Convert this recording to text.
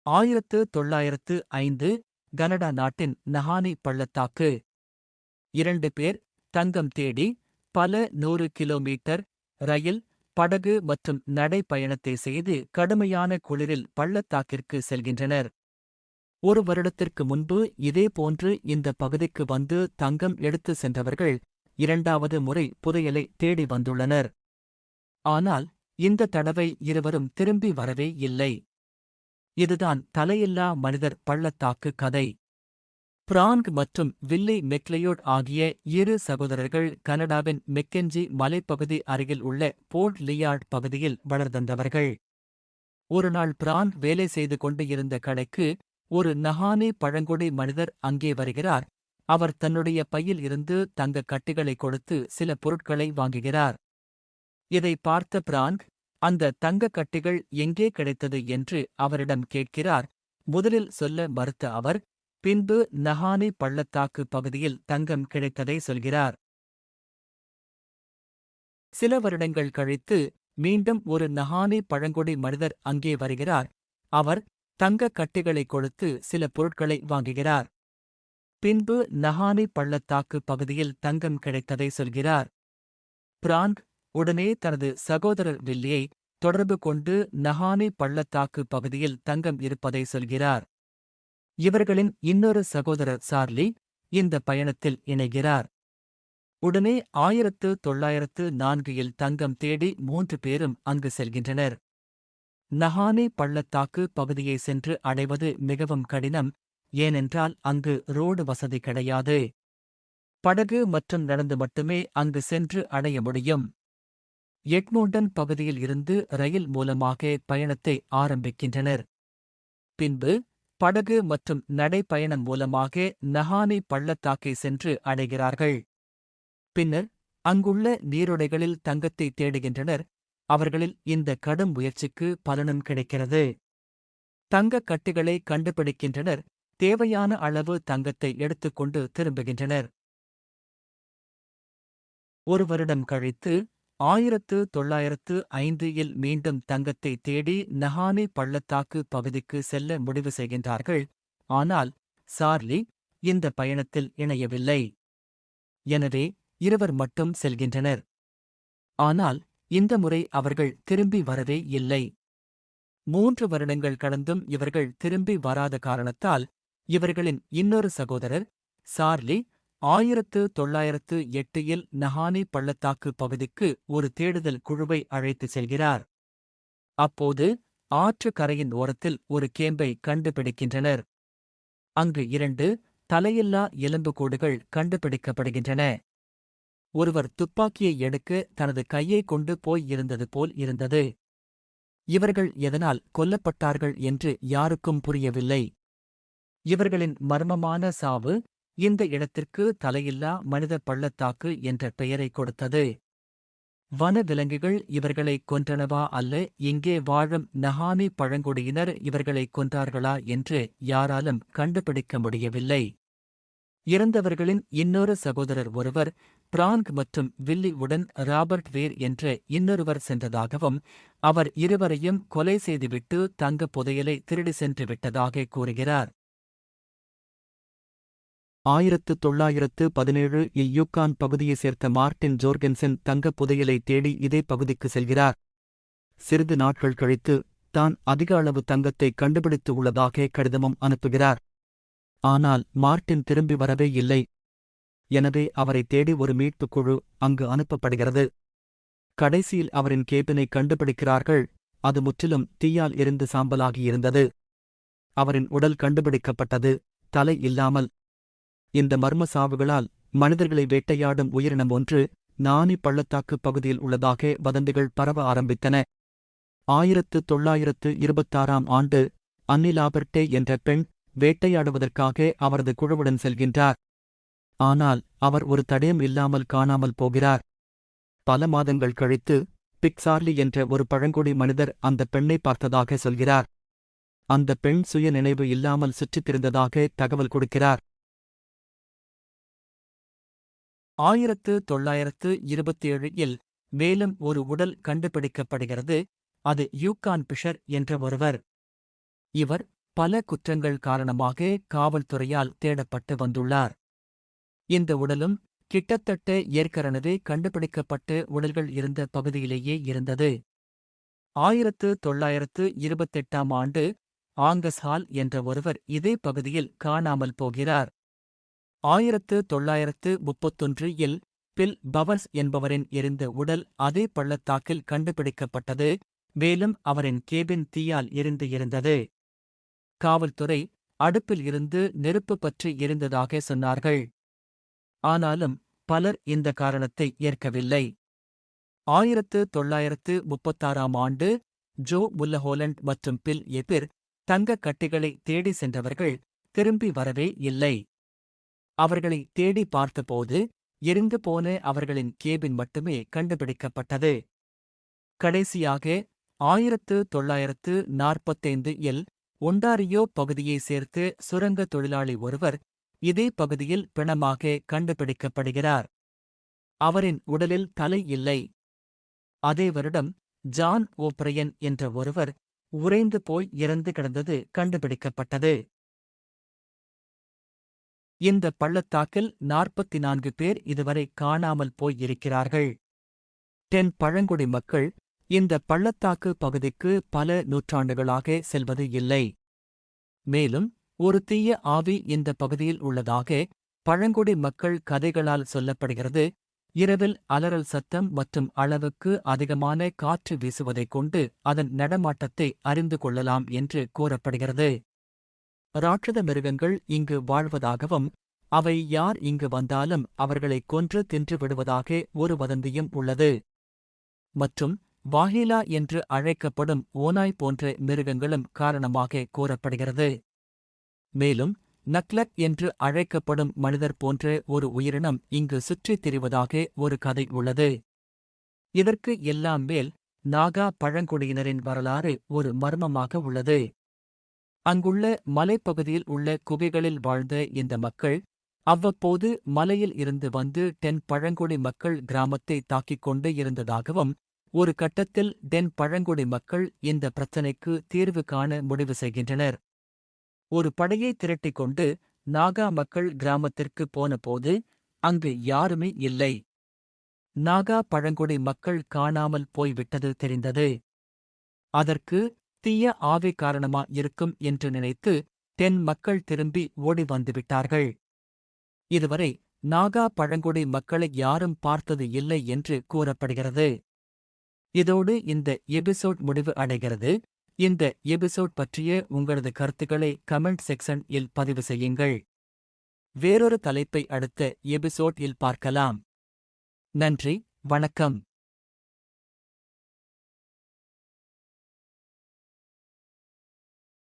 1905 Canada நாட்டின் நஹானி பள்ளத்தாக்கு. 2 பேர் தங்கம் தேடி பல 100 கிலோமீட்டர் ரயில், படகு மற்றும் நடைப்பயணத்தை செய்து கடுமையான குளிரில் பள்ளத்தாக்கிற்கு செல்கின்றனர். ஒரு வருடத்திற்கு முன்பு இதேபோன்று இந்த பகுதிக்கு வந்து தங்கம் எடுத்து சென்றவர்கள் 2வது முறை புதையலை தேடி வந்துள்ளனர். ஆனால் இந்த தடவை இருவரும் திரும்பி வரவே இல்லை. இதுதான் தலையில்லா மனிதர் பள்ளத்தாக்கு கதை. பிராங்க் மற்றும் வில்லி மெக்லெயோட் ஆகிய இரு சகோதரர்கள் கனடாவின் மெக்கெஞ்சி மலைப்பகுதி அருகில் உள்ள போர்ட் லியார்ட் பகுதியில் வளர்ந்தவர்கள். ஒருநாள் பிராங்க் வேலை செய்து கொண்டு இருந்த கடைக்கு ஒரு நஹானி பழங்குடி மனிதர் அங்கே வருகிறார். அவர் தன்னுடைய பையில் இருந்து தங்கக் கட்டிகளை கொடுத்து சில பொருட்களை வாங்குகிறார். இதை பார்த்த பிராங்க், அந்த தங்கக் கட்டிகள் எங்கே கிடைத்தது என்று அவரிடம் கேட்கிறார். முதலில் சொல்ல மறுத்த அவர், பின்பு நஹானி பள்ளத்தாக்கு பகுதியில் தங்கம் கிடைத்ததை சொல்கிறார். சில வருடங்கள் கழித்து மீண்டும் ஒரு நஹானி பழங்குடி மனிதர் அங்கே வருகிறார். அவர் தங்கக் கட்டிகளை கொடுத்து சில பொருட்களை வாங்குகிறார். பின்பு நஹானி பள்ளத்தாக்கு பகுதியில் தங்கம் கிடைத்ததை சொல்கிறார். பிராங்க் உடனே தனது சகோதரர் வில்லியை தொடர்பு கொண்டு நஹானி பள்ளத்தாக்கு பகுதியில் தங்கம் இருப்பதை சொல்கிறார். இவர்களின் இன்னொரு சகோதரர் சார்லி இந்த பயணத்தில் இணைகிறார். உடனே 1904 தங்கம் தேடி 3 பேரும் அங்கு செல்கின்றனர். நஹானி பள்ளத்தாக்கு பகுதியை சென்று அடைவது மிகவும் கடினம், ஏனென்றால் அங்கு ரோடு வசதி கிடையாது. படகு மற்றும் நடந்து மட்டுமே அங்கு சென்று அடைய முடியும். எட்மோண்டன் பகுதியில் இருந்து ரயில் மூலமாக பயணத்தை ஆரம்பிக்கின்றனர். பின்பு படகு மற்றும் நடைப்பயணம் மூலமாக நஹானி பள்ளத்தாக்கை சென்று அடைகிறார்கள். பின்னர் அங்குள்ள நீரோடைகளில் தங்கத்தை தேடுகின்றனர். அவர்களில் இந்த கடும் முயற்சிக்கு பலனும் கிடைக்கிறது. தங்கக் கட்டிகளை கண்டுபிடிக்கின்றனர். தேவையான அளவு தங்கத்தை எடுத்துக்கொண்டு திரும்புகின்றனர். ஒரு வருடம் கழித்து 1905 மீண்டும் தங்கத்தை தேடி நஹானி பள்ளத்தாக்கு பகுதிக்கு செல்ல முடிவு செய்கின்றார்கள். ஆனால் சார்லி இந்த பயணத்தில் இணையவில்லை. எனவே இருவர் மட்டும் செல்கின்றனர். ஆனால் இந்த முறை அவர்கள் திரும்பி வரவே இல்லை. 3 வருடங்கள் கடந்தும் இவர்கள் திரும்பி வராத காரணத்தால் இவர்களின் இன்னொரு சகோதரர் சார்லி 1908 நஹானி பள்ளத்தாக்கு பகுதிக்கு ஒரு தேடுதல் குழுவை அழைத்து செல்கிறார். அப்போது ஆற்று கரையின் ஓரத்தில் ஒரு கேம்பை கண்டுபிடிக்கின்றனர். அங்கு 2 தலையில்லா எலும்புக்கூடுகள் கண்டுபிடிக்கப்படுகின்றன. ஒருவர் துப்பாக்கியை எடுக்க தனது கையை கொண்டு போய் இருந்தது போல் இருந்தது. இவர்கள் எதனால் கொல்லப்பட்டார்கள் என்று யாருக்கும் புரியவில்லை. இவர்களின் மர்மமான சாவு இந்த இடத்திற்கு தலையில்லா மனித பள்ளத்தாக்கு என்ற பெயரை கொடுத்தது. வனவிலங்குகள் இவர்களை கொன்றனவா அல்ல இங்கே வாழும் நஹானி பழங்குடியினர் இவர்களை கொன்றார்களா என்று யாராலும் கண்டுபிடிக்க முடியவில்லை. இறந்தவர்களின் இன்னொரு சகோதரர் ஒருவர் பிராங்க் மற்றும் வில்லி உடன் ராபர்ட் வேர் என்ற இன்னொருவர் சென்றதாகவும் அவர் இருவரையும் கொலை செய்துவிட்டு தங்கப் புதையலை திருடி சென்று விட்டதாக கூறுகிறார். 1917 யூகான் பகுதியைச் சேர்ந்த மார்ட்டின் ஜோர்கென்சன் தங்கப் புதையலை தேடி இதே பகுதிக்கு செல்கிறார். சிறிது நாட்கள் கழித்து தான் அதிக அளவு தங்கத்தை கண்டுபிடித்து உள்ளதாக கடிதமும் அனுப்புகிறார். ஆனால் மார்ட்டின் திரும்பி வரவே இல்லை. எனவே அவரை தேடி ஒரு மீட்புக் குழு அங்கு அனுப்பப்படுகிறது. கடைசியில் அவரின் கேபினை கண்டுபிடிக்கிறார்கள். அது முற்றிலும் தீயால் எரிந்து சாம்பலாகியிருந்தது. அவரின் உடல் கண்டுபிடிக்கப்பட்டது, தலை இல்லாமல். இந்த மர்ம சாவுகளால் மனிதர்களை வேட்டையாடும் உயிரினம் ஒன்று நானி பள்ளத்தாக்கு பகுதியில் உள்ளதாக வதந்திகள் பரவ ஆரம்பித்தன. 1926 அன்னி லாபர்டே என்ற பெண் வேட்டையாடுவதற்காக அவரது குழுவுடன் செல்கின்றார். ஆனால் அவர் ஒரு தடயம் இல்லாமல் காணாமல் போகிறார். பல மாதங்கள் கழித்து பிக்சார்லி என்ற ஒரு பழங்குடி மனிதர் அந்த பெண்ணை பார்த்ததாக சொல்கிறார். அந்த பெண் சுய நினைவு இல்லாமல் சுற்றித் திரிந்ததாக தகவல் கொடுக்கிறார். 1927 மேலும் ஒரு உடல் கண்டுபிடிக்கப்படுகிறது. அது யூகான் பிஷர் என்ற ஒருவர். இவர் பல குற்றங்கள் காரணமாக காவல்துறையால் தேடப்பட்டு வந்துள்ளார். இந்த உடலும் கிட்டத்தட்ட ஏற்கனவே கண்டுபிடிக்கப்பட்ட உடல்கள் இருந்த பகுதியிலேயே இருந்தது. 1928ஆம் ஆண்டு ஆங்கஸ் ஹால் என்ற ஒருவர் இதே பகுதியில் காணாமல் போகிறார். 1931இல் பில் பவர்ஸ் என்பவரின் எரிந்த உடல் அதே பள்ளத்தாக்கில் கண்டுபிடிக்கப்பட்டது, மேலும் அவரின் கேபின் தீயால் எரிந்து இருந்தது. காவல்துறை அடுப்பில் இருந்து நெருப்பு பற்றி எரிந்ததாக சொன்னார்கள். ஆனாலும் பலர் இந்த காரணத்தை ஏற்கவில்லை. 1936ஆம் ஆண்டு ஜோ முல்லஹோலண்ட் மற்றும் பில் எபிர் தங்கக் கட்டிகளை தேடி சென்றவர்கள் திரும்பி வரவே இல்லை. அவர்களை தேடி பார்த்தபோது எரிந்து போன அவர்களின் கேபின் மட்டுமே கண்டுபிடிக்கப்பட்டது. கடைசியாக 1945இல் ஒண்டாரியோ பகுதியைச் சேர்த்து சுரங்க தொழிலாளி ஒருவர் இதே பகுதியில் பிணமாக கண்டுபிடிக்கப்படுகிறார். அவரின் உடலில் தலை இல்லை. அதே வருடம் ஜான் ஓப்ரையன் என்ற ஒருவர் உறைந்து போய் இறந்து கிடந்தது கண்டுபிடிக்கப்பட்டது. இந்த பள்ளத்தாக்கில் 44 பேர் இதுவரை காணாமல் போய் இருக்கிறார்கள். டென் பழங்குடி மக்கள் இந்த பள்ளத்தாக்கு பகுதிக்கு பல நூற்றாண்டுகளாக செல்வது இல்லை. மேலும் ஒரு தீய ஆவி இந்த பகுதியில் உள்ளதாக பழங்குடி மக்கள் கதைகளால் சொல்லப்படுகிறது. இரவில் அலறல் சத்தம் மற்றும் அளவுக்கு அதிகமான காற்று வீசுவதைக் கொண்டு அதன் நடமாட்டத்தை அறிந்து கொள்ளலாம் என்று கூறப்படுகிறது. ராட்சத மிருகங்கள் இங்கு வாழ்வதாகவும் அவை யார் இங்கு வந்தாலும் அவர்களை கொன்று தின்று விடுவதாக ஒரு வதந்தியும் உள்ளது. மற்றும் வாஹிலா என்று அழைக்கப்படும் ஓநாய் போன்ற மிருகங்களும் காரணமாக கூறப்படுகிறது. மேலும் நக்லக் என்று அழைக்கப்படும் மனிதர் போன்ற ஒரு உயிரினம் இங்கு சுற்றித் திரிவதாக ஒரு கதை உள்ளது. இதற்கு எல்லாம் மேல் நாகா பழங்குடியினரின் வரலாறு ஒரு மர்மமாக உள்ளது. அங்குள்ள மலைப்பகுதியில் உள்ள குகைகளில் வாழ்ந்த இந்த மக்கள் அவ்வப்போது மலையில் இருந்து வந்து டென் பழங்குடி மக்கள் கிராமத்தை தாக்கிக் கொண்டு இருந்ததாகவும் ஒரு கட்டத்தில் டென் பழங்குடி மக்கள் இந்த பிரச்சினைக்கு தீர்வு காண முடிவு செய்கின்றனர். ஒரு படையை திரட்டிக் கொண்டு நாகா மக்கள் கிராமத்திற்கு போனபோது அங்கு யாருமே இல்லை. நாகா பழங்குடி மக்கள் காணாமல் போய்விட்டது தெரிந்தது. அதற்கு தீய ஆவி காரணமா இருக்கும் என்று நினைத்து டென் மக்கள் திரும்பி ஓடி வந்துவிட்டார்கள். இதுவரை நாகா பழங்குடி மக்களை யாரும் பார்த்தது இல்லை என்று கூறப்படுகிறது. இதோடு இந்த எபிசோட் முடிவு அடைகிறது. இந்த எபிசோட் பற்றிய உங்களது கருத்துக்களை கமெண்ட் செக்ஷன் இல் பதிவு செய்யுங்கள். வேறொரு தலைப்பை அடுத்த எபிசோட் இல் பார்க்கலாம். நன்றி, வணக்கம்.